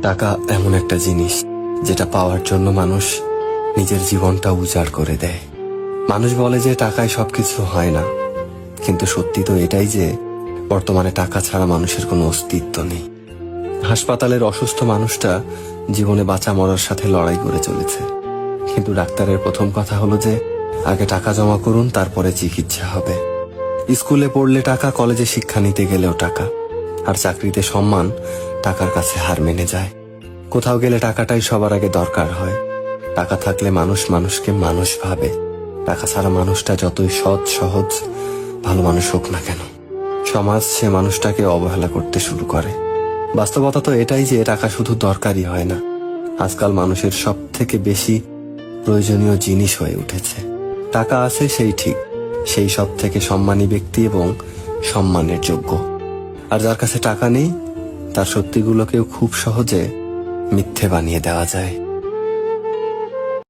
টাকা এমন একটা জিনিস যেটা পাওয়ার জন্য মানুষ নিজের জীবনটা উজাড় করে দেয়। মানুষ বলে যে টাকায় সবকিছু হয় না, কিন্তু সত্যি তো এটাই যে বর্তমানে টাকা ছাড়া মানুষের কোনো অস্তিত্ব নেই। হাসপাতালের অসুস্থ মানুষটা জীবনে বাঁচা মরার সাথে লড়াই করে চলেছে, কিন্তু ডাক্তারের প্রথম কথা হলো যে আগে টাকা জমা করুন, তারপরে চিকিৎসা হবে। স্কুলে পড়লে টাকা, কলেজে শিক্ষা নিতে গেলেও টাকা, আর চাকরিতে সম্মান টাকার কাছে হার মেনে যায়। কোথাও গেলে টাকাটাই সবার আগে দরকার হয়। টাকা থাকলে মানুষ মানুষকে মানুষ ভাবে। টাকা ছাড়া মানুষটা যতই সৎ সহজ ভালো মানুষ হোক না কেন, সমাজ সে মানুষটাকে অবহেলা করতে শুরু করে। বাস্তবতা তো এটাই যে টাকা শুধু দরকারই হয় না, আজকাল মানুষের সব থেকে বেশি প্রয়োজনীয় জিনিস হয়ে উঠেছে। টাকা আছে সেই ঠিক, সেই সব থেকে সম্মানী ব্যক্তি এবং সম্মানের যোগ্য। আর যার কাছে টাকা নেই, তার সত্যিগুলোকেও খুব সহজে মিথ্যে বানিয়ে দেওয়া যায়।